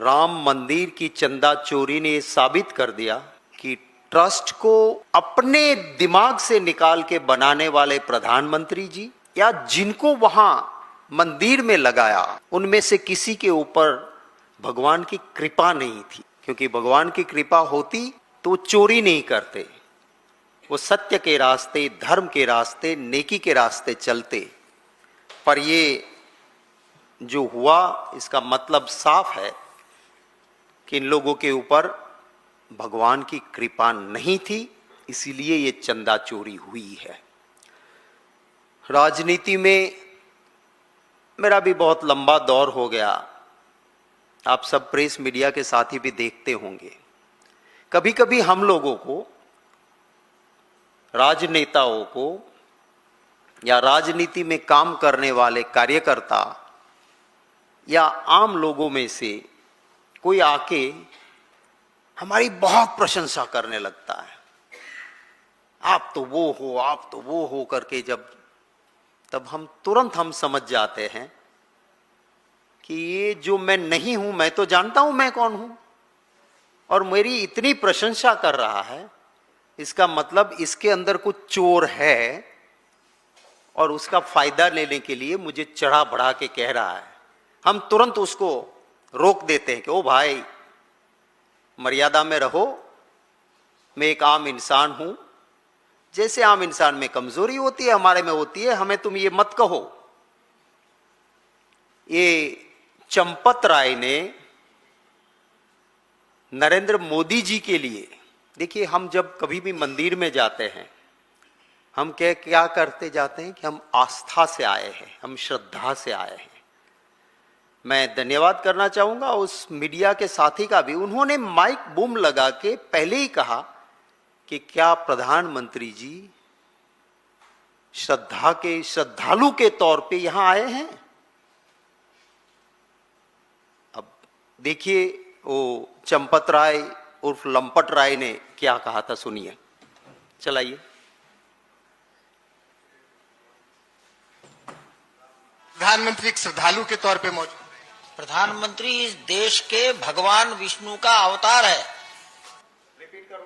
राम मंदिर की चंदा चोरी ने ये साबित कर दिया कि ट्रस्ट को अपने दिमाग से निकाल के बनाने वाले प्रधानमंत्री जी या जिनको वहां मंदिर में लगाया उनमें से किसी के ऊपर भगवान की कृपा नहीं थी, क्योंकि भगवान की कृपा होती तो चोरी नहीं करते, वो सत्य के रास्ते, धर्म के रास्ते, नेकी के रास्ते चलते। पर ये जो हुआ इसका मतलब साफ है कि इन लोगों के ऊपर भगवान की कृपा नहीं थी, इसीलिए ये चंदा चोरी हुई है। राजनीति में मेरा भी बहुत लंबा दौर हो गया, आप सब प्रेस मीडिया के साथी भी देखते होंगे। कभी कभी हम लोगों को, राजनेताओं को या राजनीति में काम करने वाले कार्यकर्ता या आम लोगों में से कोई आके हमारी बहुत प्रशंसा करने लगता है, आप तो वो हो, आप तो वो हो करके तब हम तुरंत समझ जाते हैं कि ये जो मैं नहीं हूं, मैं तो जानता हूं मैं कौन हूं, और मेरी इतनी प्रशंसा कर रहा है, इसका मतलब इसके अंदर कुछ चोर है और उसका फायदा लेने के लिए मुझे चढ़ा बढ़ा के कह रहा है। हम तुरंत उसको रोक देते हैं कि ओ भाई, मर्यादा में रहो, मैं एक आम इंसान हूं, जैसे आम इंसान में कमजोरी होती है हमारे में होती है, हमें तुम ये मत कहो। ये चंपत राय ने नरेंद्र मोदी जी के लिए, देखिए हम जब कभी भी मंदिर में जाते हैं हम क्या करते जाते हैं कि हम आस्था से आए हैं, हम श्रद्धा से आए हैं। मैं धन्यवाद करना चाहूंगा उस मीडिया के साथी का भी, उन्होंने माइक बूम लगा के पहले ही कहा कि क्या प्रधानमंत्री जी श्रद्धा के श्रद्धालु के तौर पे यहां आए हैं। अब देखिए वो चंपत राय उर्फ लंपट राय ने क्या कहा था, सुनिए, चलाइए। प्रधानमंत्री एक श्रद्धालु के तौर पे मौजूद। प्रधानमंत्री इस देश के भगवान विष्णु का अवतार है। रिपीट करो।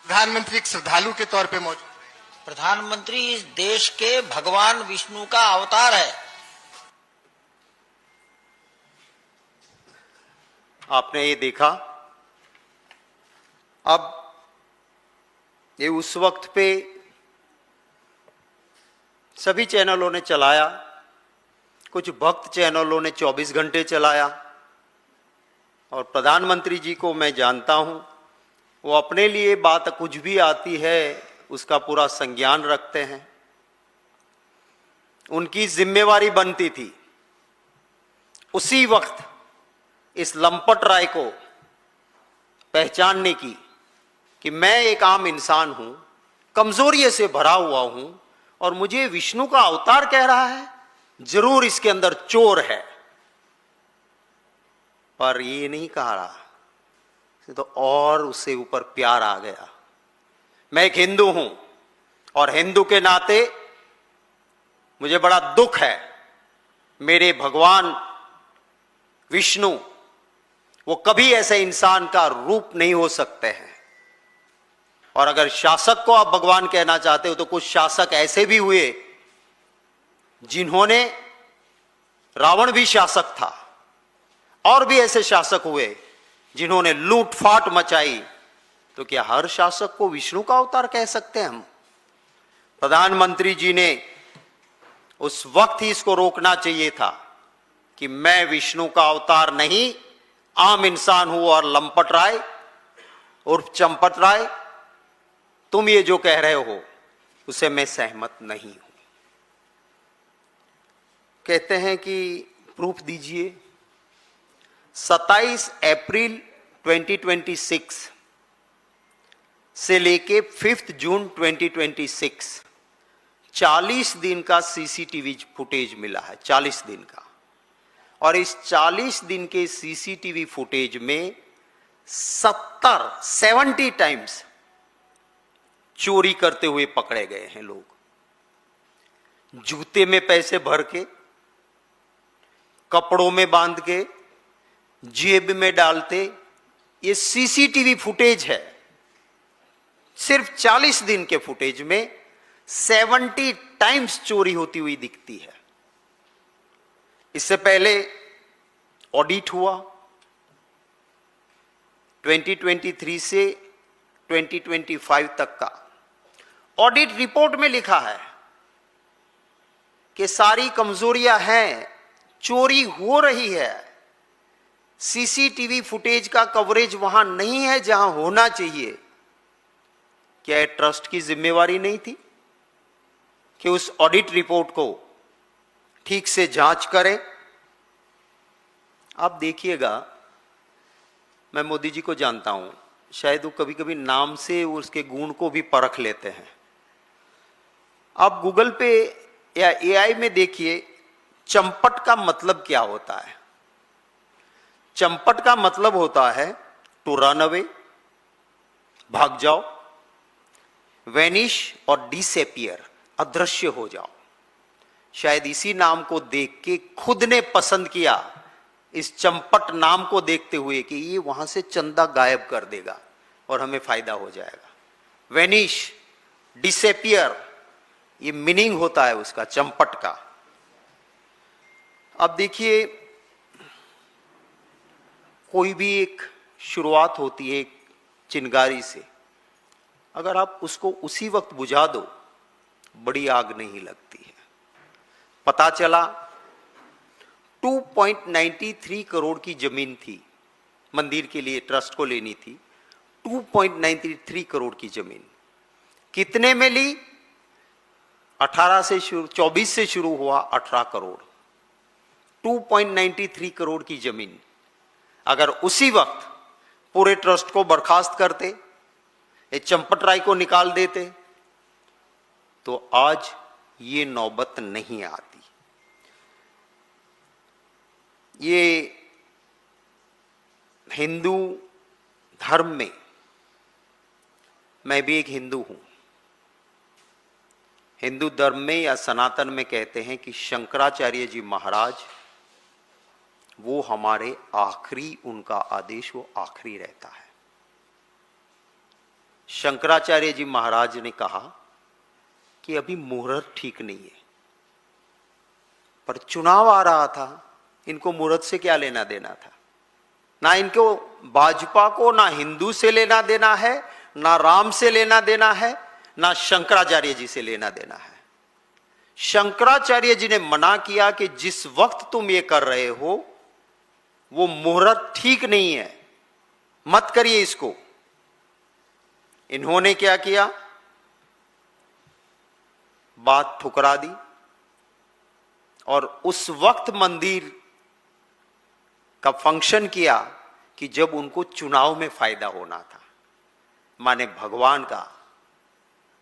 प्रधानमंत्री एक श्रद्धालु के तौर पे मौजूद। प्रधानमंत्री इस देश के भगवान विष्णु का अवतार है। आपने ये देखा, अब ये उस वक्त पे सभी चैनलों ने चलाया, कुछ भक्त चैनलों ने 24 घंटे चलाया, और प्रधानमंत्री जी को मैं जानता हूं, वो अपने लिए बात कुछ भी आती है उसका पूरा संज्ञान रखते हैं। उनकी जिम्मेवारी बनती थी उसी वक्त इस लंपट राय को पहचानने की कि मैं एक आम इंसान हूं, कमजोरी से भरा हुआ हूं, और मुझे विष्णु का अवतार कह रहा है, जरूर इसके अंदर चोर है। पर ये नहीं कहा रहा, तो और उससे ऊपर प्यार आ गया। मैं एक हिंदू हूं और हिंदू के नाते मुझे बड़ा दुख है, मेरे भगवान विष्णु वो कभी ऐसे इंसान का रूप नहीं हो सकते हैं। और अगर शासक को आप भगवान कहना चाहते हो तो कुछ शासक ऐसे भी हुए जिन्होंने, रावण भी शासक था, और भी ऐसे शासक हुए जिन्होंने लूटफाट मचाई, तो क्या हर शासक को विष्णु का अवतार कह सकते हैं हम? प्रधानमंत्री जी ने उस वक्त ही इसको रोकना चाहिए था कि मैं विष्णु का अवतार नहीं, आम इंसान हूं, और लंपट राय उर्फ चंपत राय, तुम ये जो कह रहे हो उसे मैं सहमत नहीं हूं। कहते हैं कि प्रूफ दीजिए। 27 अप्रैल 2026 से लेके 5 जून 2026 40 दिन का सीसीटीवी फुटेज मिला है, 40 दिन का। और इस 40 दिन के सीसीटीवी फुटेज में 70 टाइम्स चोरी करते हुए पकड़े गए हैं लोग। जूते में पैसे भर के, कपड़ों में बांध के, जेब में डालते। ये सीसीटीवी फुटेज है, सिर्फ 40 दिन के फुटेज में 70 टाइम्स चोरी होती हुई दिखती है। इससे पहले ऑडिट हुआ 2023 से 2025 तक का। ऑडिट रिपोर्ट में लिखा है कि सारी कमजोरियां हैं, चोरी हो रही है, सीसीटीवी फुटेज का कवरेज वहां नहीं है जहां होना चाहिए। क्या यह ट्रस्ट की जिम्मेवारी नहीं थी कि उस ऑडिट रिपोर्ट को ठीक से जांच करें? आप देखिएगा, मैं मोदी जी को जानता हूं, शायद वो कभी कभी नाम से उसके गुण को भी परख लेते हैं। आप गूगल पे या एआई में देखिए, चंपट का मतलब क्या होता है। चंपट का मतलब होता है टू रन अवे, भाग जाओ, वेनिश और डिसअपियर, अदृश्य हो जाओ। शायद इसी नाम को देख के खुद ने पसंद किया, इस चंपट नाम को देखते हुए, कि ये वहां से चंदा गायब कर देगा और हमें फायदा हो जाएगा। वेनिश, डिसअपियर, ये मीनिंग होता है उसका, चंपट का। अब देखिए, कोई भी एक शुरुआत होती है एक चिंगारी से, अगर आप उसको उसी वक्त बुझा दो, बड़ी आग नहीं लगती है। पता चला 2.93 करोड़ की जमीन थी, मंदिर के लिए ट्रस्ट को लेनी थी। 2.93 करोड़ की जमीन कितने में ली? 24 से शुरू हुआ 18 करोड़। 2.93 करोड़ की जमीन, अगर उसी वक्त पूरे ट्रस्ट को बर्खास्त करते, ये चंपट राय को निकाल देते, तो आज ये नौबत नहीं आती। ये हिंदू धर्म में, मैं भी एक हिंदू हूं, हिंदू धर्म में या सनातन में कहते हैं कि शंकराचार्य जी महाराज, वो हमारे आखिरी, उनका आदेश वो आखिरी रहता है। शंकराचार्य जी महाराज ने कहा कि अभी मुहूर्त ठीक नहीं है, पर चुनाव आ रहा था, इनको मुहूर्त से क्या लेना देना था? ना इनको भाजपा को, ना हिंदू से लेना देना है, ना राम से लेना देना है, ना शंकराचार्य जी से लेना देना है। शंकराचार्य जी ने मना किया कि जिस वक्त तुम ये कर रहे हो वो मुहूर्त ठीक नहीं है, मत करिए इसको। इन्होंने क्या किया? बात ठुकरा दी और उस वक्त मंदिर का फंक्शन किया कि जब उनको चुनाव में फायदा होना था। माने भगवान का,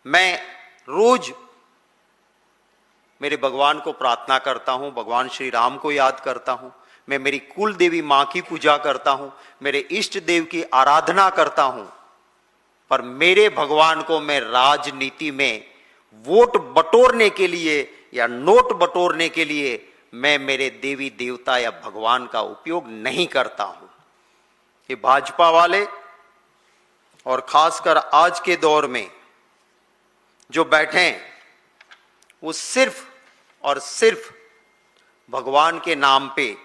मैं रोज मेरे भगवान को प्रार्थना करता हूं, भगवान श्री राम को याद करता हूं, मैं मेरी कुल देवी मां की पूजा करता हूं, मेरे इष्ट देव की आराधना करता हूं, पर मेरे भगवान को मैं राजनीति में वोट बटोरने के लिए या नोट बटोरने के लिए मैं मेरे देवी देवता या भगवान का उपयोग नहीं करता हूं। ये भाजपा वाले और खासकर आज के दौर में जो बैठे हैं, वो सिर्फ और सिर्फ भगवान के नाम पे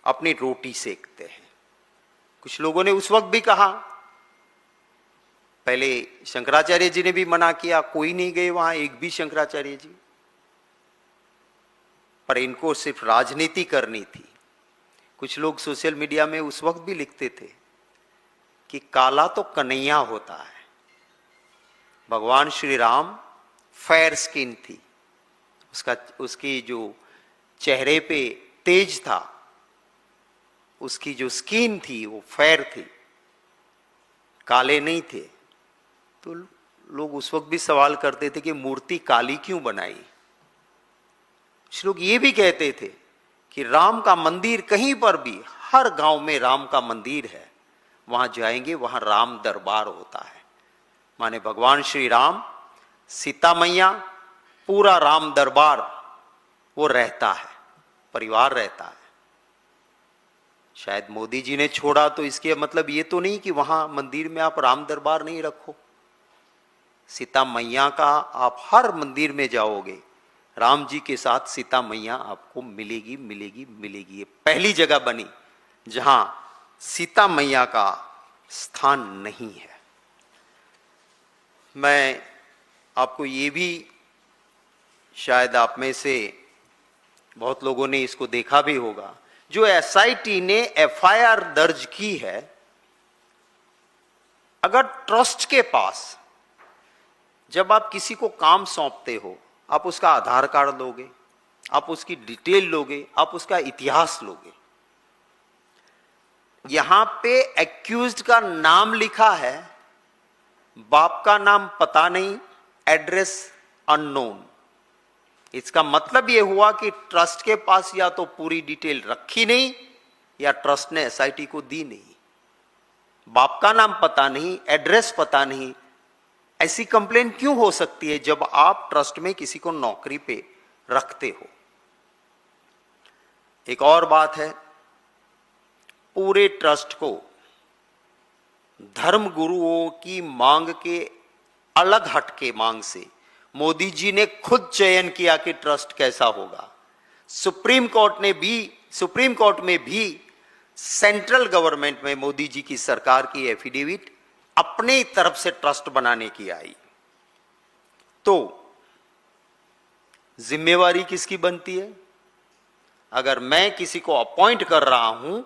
अपनी रोटी सेकते हैं। कुछ लोगों ने उस वक्त भी कहा, पहले शंकराचार्य जी ने भी मना किया, कोई नहीं गए वहां, एक भी शंकराचार्य जी, पर इनको सिर्फ राजनीति करनी थी। कुछ लोग सोशल मीडिया में उस वक्त भी लिखते थे कि काला तो कन्हैया होता है। भगवान श्री राम फेयर स्किन थी, उसकी जो चेहरे पे तेज था, उसकी जो स्किन थी वो फेयर थी, काले नहीं थे। तो लोग उस वक्त भी सवाल करते थे कि मूर्ति काली क्यों बनाई। कुछ लोग ये भी कहते थे कि राम का मंदिर कहीं पर भी, हर गांव में राम का मंदिर है, वहां जाएंगे वहां राम दरबार होता है। माने भगवान श्री राम, सीता मैया, पूरा राम दरबार वो रहता है, परिवार रहता है। शायद मोदी जी ने छोड़ा तो इसके मतलब ये तो नहीं कि वहां मंदिर में आप राम दरबार नहीं रखो। सीता मैया का आप हर मंदिर में जाओगे, राम जी के साथ सीता मैया आपको मिलेगी मिलेगी मिलेगी। ये पहली जगह बनी जहां सीता मैया का स्थान नहीं है। मैं आपको ये भी, शायद आप में से बहुत लोगों ने इसको देखा भी होगा, जो एसआईटी ने एफआईआर दर्ज की है, अगर ट्रस्ट के पास जब आप किसी को काम सौंपते हो, आप उसका आधार कार्ड लोगे, आप उसकी डिटेल लोगे, आप उसका इतिहास लोगे। यहां पे एक्यूज्ड का नाम लिखा है, बाप का नाम पता नहीं, एड्रेस अननोन। इसका मतलब यह हुआ कि ट्रस्ट के पास या तो पूरी डिटेल रखी नहीं या ट्रस्ट ने एसआईटी को दी नहीं। बाप का नाम पता नहीं, एड्रेस पता नहीं, ऐसी कंप्लेन क्यों हो सकती है जब आप ट्रस्ट में किसी को नौकरी पे रखते हो। एक और बात है, पूरे ट्रस्ट को धर्म गुरुओं की मांग के अलग हटके मांग से मोदी जी ने खुद चयन किया कि ट्रस्ट कैसा होगा। सुप्रीम कोर्ट में भी सेंट्रल गवर्नमेंट में मोदी जी की सरकार की एफिडेविट अपने तरफ से ट्रस्ट बनाने की आई। तो जिम्मेवारी किसकी बनती है? अगर मैं किसी को अपॉइंट कर रहा हूं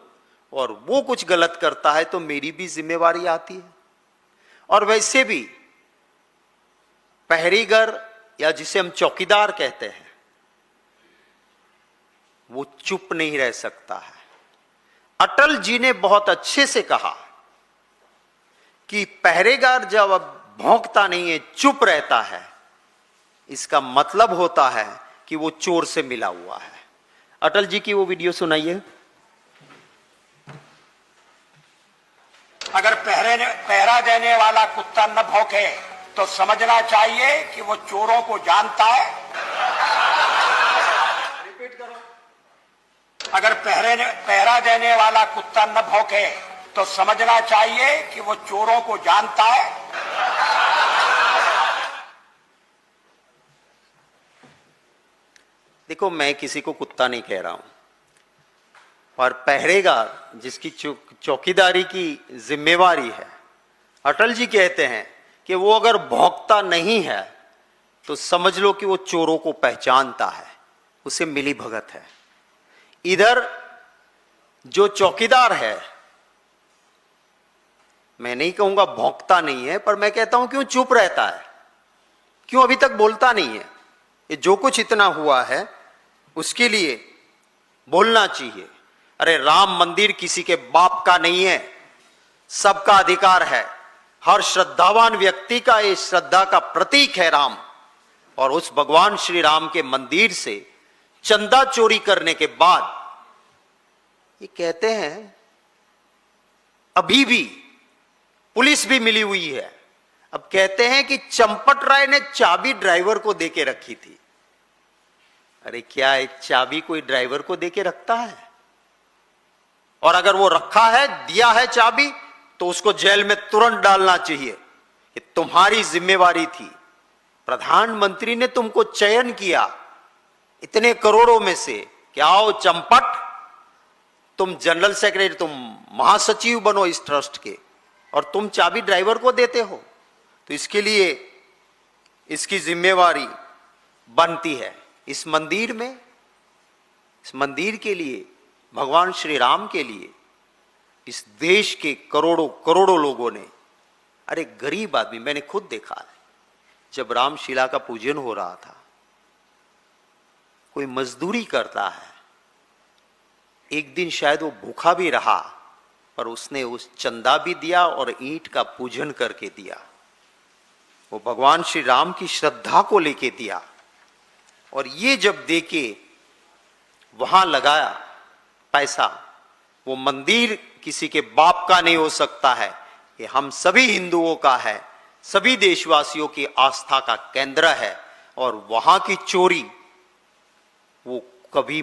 और वो कुछ गलत करता है तो मेरी भी जिम्मेवारी आती है। और वैसे भी पहरेगर या जिसे हम चौकीदार कहते हैं, वो चुप नहीं रह सकता है। अटल जी ने बहुत अच्छे से कहा कि पहरेदार जब अब भौंकता नहीं है, चुप रहता है, इसका मतलब होता है कि वो चोर से मिला हुआ है। अटल जी की वो वीडियो सुनाइए। अगर पहरा देने वाला कुत्ता न भौंके तो समझना चाहिए कि वो चोरों को जानता है। रिपीट करो। अगर पहरा देने वाला कुत्ता न भौंके तो समझना चाहिए कि वो चोरों को जानता है। देखो, मैं किसी को कुत्ता नहीं कह रहा हूं, और पहरेदार जिसकी चौकीदारी की जिम्मेवारी है, अटल जी कहते हैं कि वो अगर भौंकता नहीं है तो समझ लो कि वो चोरों को पहचानता है, उसे मिली भगत है। इधर जो चौकीदार है, मैं नहीं कहूंगा भौंकता नहीं है, पर मैं कहता हूं क्यों चुप रहता है, क्यों अभी तक बोलता नहीं है। ये जो कुछ इतना हुआ है उसके लिए बोलना चाहिए। अरे राम मंदिर किसी के बाप का नहीं है, सबका अधिकार है। हर श्रद्धावान व्यक्ति का ये श्रद्धा का प्रतीक है राम। और उस भगवान श्री राम के मंदिर से चंदा चोरी करने के बाद ये कहते हैं अभी भी पुलिस भी मिली हुई है। अब कहते हैं कि चंपट राय ने चाबी ड्राइवर को देके रखी थी। अरे क्या एक चाबी कोई ड्राइवर को देके रखता है? और अगर वो रखा है, दिया है चाबी, तो उसको जेल में तुरंत डालना चाहिए। ये तुम्हारी जिम्मेवारी थी। प्रधानमंत्री ने तुमको चयन किया इतने करोड़ों में से कि आओ चंपट, तुम जनरल सेक्रेटरी, तुम महासचिव बनो इस ट्रस्ट के, और तुम चाबी ड्राइवर को देते हो। तो इसके लिए इसकी जिम्मेवारी बनती है। इस मंदिर में, इस मंदिर के लिए, भगवान श्री राम के लिए इस देश के करोड़ों करोड़ों लोगों ने, अरे गरीब आदमी, मैंने खुद देखा है जब रामशिला का पूजन हो रहा था, कोई मजदूरी करता है, एक दिन शायद वो भूखा भी रहा, पर उसने उस चंदा भी दिया और ईंट का पूजन करके दिया। वो भगवान श्री राम की श्रद्धा को लेके दिया। और ये जब देके वहां लगाया पैसा, वो मंदिर किसी के बाप का नहीं हो सकता है, ये हम सभी हिंदुओं का है, सभी देशवासियों की आस्था का केंद्र है। और वहां की चोरी वो कभी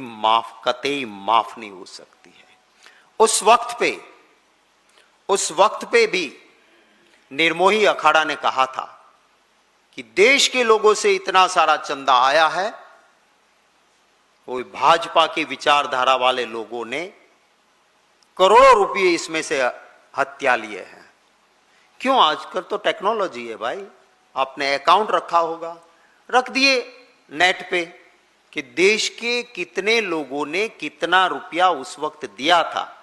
कतई माफ नहीं हो सकती है। उस वक्त पे भी निर्मोही अखाड़ा ने कहा था कि देश के लोगों से इतना सारा चंदा आया है, वो भाजपा की विचारधारा वाले लोगों ने करोड़ों रुपए इसमें से हत्या लिए हैं। क्यों? आजकल तो टेक्नोलॉजी है भाई, आपने अकाउंट रखा होगा, रख दिए नेट पे कि देश के कितने लोगों ने कितना रुपया उस वक्त दिया था।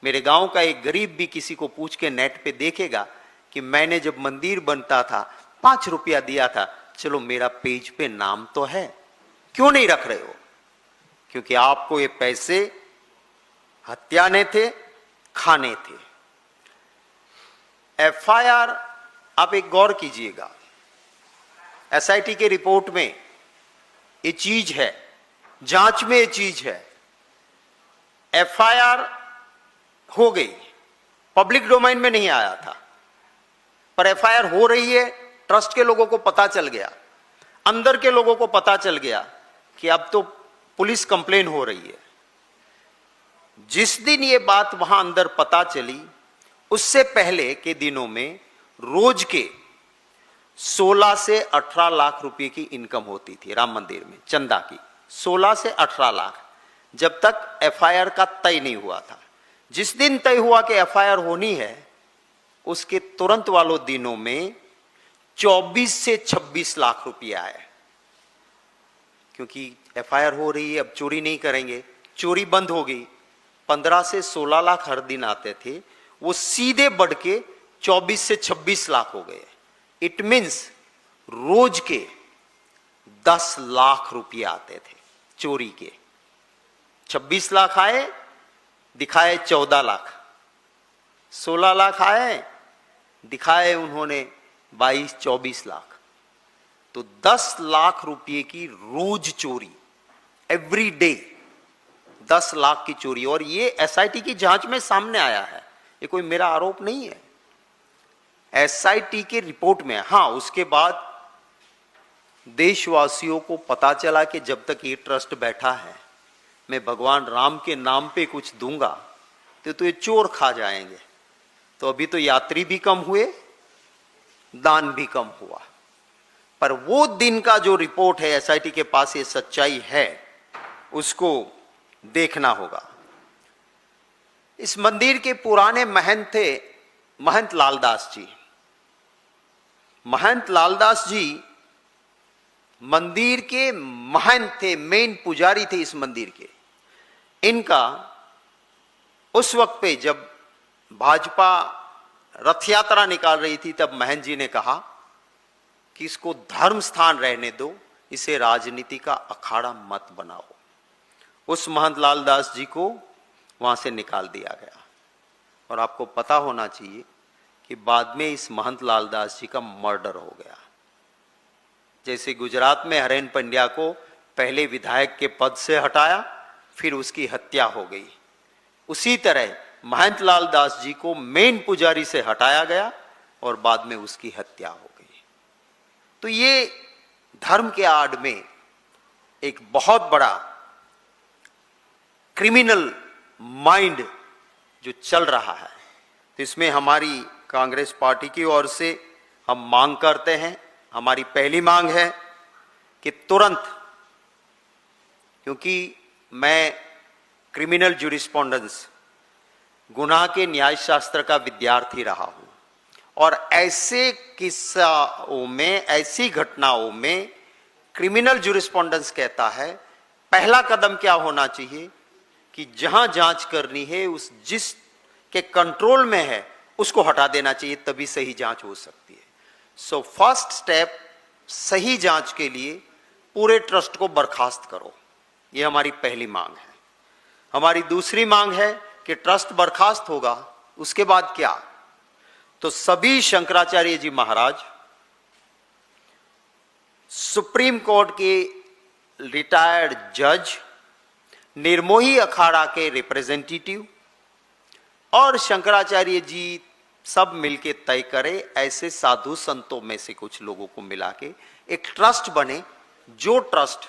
मेरे गांव का एक गरीब भी किसी को पूछ के नेट पे देखेगा कि मैंने जब मंदिर बनता था 5 रुपया दिया था, चलो मेरा पेज पे नाम तो है। क्यों नहीं रख रहे हो? क्योंकि आपको ये पैसे हत्याने थे, खाने थे। एफआईआर आप एक गौर कीजिएगा, एसआईटी के रिपोर्ट में ये चीज है, जांच में ये चीज है। एफआईआर हो गई, पब्लिक डोमेन में नहीं आया था, पर एफआईआर हो रही है। ट्रस्ट के लोगों को पता चल गया, अंदर के लोगों को पता चल गया कि अब तो पुलिस कंप्लेन हो रही है। जिस दिन ये बात वहां अंदर पता चली, उससे पहले के दिनों में रोज के 16 से 18 लाख रुपए की इनकम होती थी राम मंदिर में, चंदा की 16 से 18 लाख, जब तक एफआईआर का तय नहीं हुआ था। जिस दिन तय हुआ कि एफआईआर होनी है, उसके तुरंत वालों दिनों में 24 से 26 लाख रुपया आए। क्योंकि एफआईआर हो रही है, अब चोरी नहीं करेंगे, चोरी बंद हो गई। 15 से 16 लाख हर दिन आते थे, वो सीधे बढ़ के 24 से 26 लाख हो गए। इट मीन्स रोज के 10 लाख रुपये आते थे चोरी के। 26 लाख आए, दिखाए 14 लाख, 16 लाख आए, दिखाए उन्होंने 22-24 लाख। तो 10 लाख रुपए की रोज चोरी, एवरी डे 10 लाख की चोरी। और ये एसआईटी की जांच में सामने आया है, ये कोई मेरा आरोप नहीं है, एसआईटी के रिपोर्ट में। हां, उसके बाद देशवासियों को पता चला कि जब तक ये ट्रस्ट बैठा है, मैं भगवान राम के नाम पे कुछ दूंगा तो ये चोर खा जाएंगे। तो अभी तो यात्री भी कम हुए, दान भी कम हुआ। पर वो दिन का जो रिपोर्ट है एसआईटी के पास, ये सच्चाई है, उसको देखना होगा। इस मंदिर के पुराने महंत थे महंत लालदास जी। महंत लालदास जी मंदिर के महंत थे, मेन पुजारी थे इस मंदिर के। इनका उस वक्त पे जब भाजपा रथ यात्रा निकाल रही थी, तब महंत जी ने कहा कि इसको धर्म स्थान रहने दो, इसे राजनीति का अखाड़ा मत बनाओ। उस महंत लालदास जी को वहां से निकाल दिया गया। और आपको पता होना चाहिए कि बाद में इस महंत लालदास जी का मर्डर हो गया। जैसे गुजरात में हरेन पंड्या को पहले विधायक के पद से हटाया, फिर उसकी हत्या हो गई, उसी तरह महंत लालदास जी को मेन पुजारी से हटाया गया और बाद में उसकी हत्या हो गई। तो ये धर्म के आड़ में एक बहुत बड़ा क्रिमिनल माइंड जो चल रहा है। तो इसमें हमारी कांग्रेस पार्टी की ओर से हम मांग करते हैं, हमारी पहली मांग है कि तुरंत, क्योंकि मैं क्रिमिनल ज्यूरिस्पोंडेंस, गुनाह के न्याय शास्त्र का विद्यार्थी रहा हूं, और ऐसे किस्सों में, ऐसी घटनाओं में क्रिमिनल ज्यूरिस्पोंडेंस कहता है पहला कदम क्या होना चाहिए कि जहां जांच करनी है, उस जिस के कंट्रोल में है उसको हटा देना चाहिए, तभी सही जांच हो सकती है। सो फर्स्ट स्टेप, सही जांच के लिए पूरे ट्रस्ट को बर्खास्त करो, ये हमारी पहली मांग है। हमारी दूसरी मांग है कि ट्रस्ट बर्खास्त होगा, उसके बाद क्या? तो सभी शंकराचार्य जी महाराज, सुप्रीम कोर्ट के रिटायर्ड जज, निर्मोही अखाड़ा के रिप्रेजेंटेटिव और शंकराचार्य जी सब मिलके तय करें, ऐसे साधु संतों में से कुछ लोगों को मिला के एक ट्रस्ट बने, जो ट्रस्ट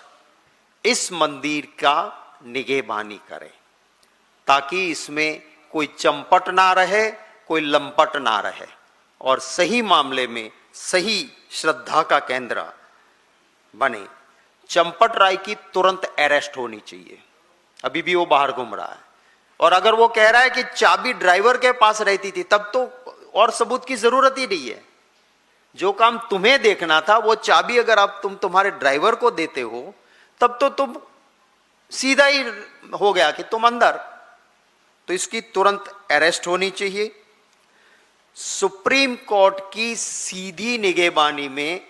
इस मंदिर का निगहबानी करे, ताकि इसमें कोई चंपट ना रहे, कोई लंपट ना रहे, और सही मामले में सही श्रद्धा का केंद्र बने। चंपट राय की तुरंत अरेस्ट होनी चाहिए, अभी भी वो बाहर घूम रहा है। और अगर वो कह रहा है कि चाबी ड्राइवर के पास रहती थी, तब तो और सबूत की जरूरत ही नहीं है। जो काम तुम्हें देखना था वो चाबी अगर आप तुम्हारे ड्राइवर को देते हो, तब तो तुम सीधा ही हो गया कि तुम अंदर। तो इसकी तुरंत अरेस्ट होनी चाहिए। सुप्रीम कोर्ट की सीधी निगहबानी में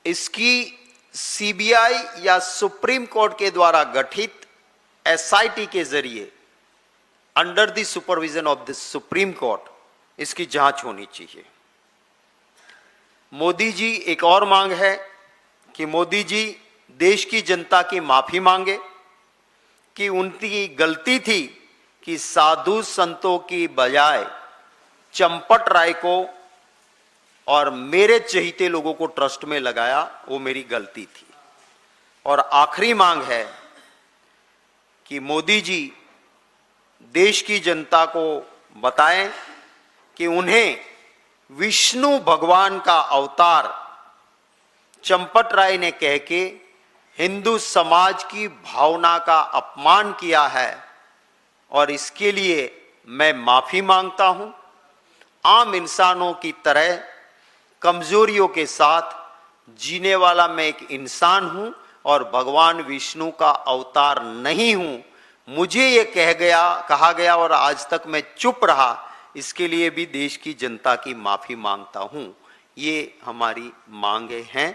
इसकी सीबीआई या सुप्रीम कोर्ट के द्वारा गठित एसआईटी के जरिए under the supervision of the supreme court इसकी जांच होनी चाहिए। मोदी जी, एक और मांग है कि मोदी जी देश की जनता की माफी मांगे कि उनकी गलती थी कि साधु संतों की बजाय चंपट राय को और मेरे चहीते लोगों को ट्रस्ट में लगाया, वो मेरी गलती थी। और आखिरी मांग है कि मोदी जी देश की जनता को बताएं कि उन्हें विष्णु भगवान का अवतार चंपट राय ने कह के हिंदू समाज की भावना का अपमान किया है, और इसके लिए मैं माफी मांगता हूं। आम इंसानों की तरह कमजोरियों के साथ जीने वाला मैं एक इंसान हूं और भगवान विष्णु का अवतार नहीं हूं। मुझे ये कहा गया और आज तक मैं चुप रहा, इसके लिए भी देश की जनता की माफी मांगता हूं। ये हमारी मांगे हैं।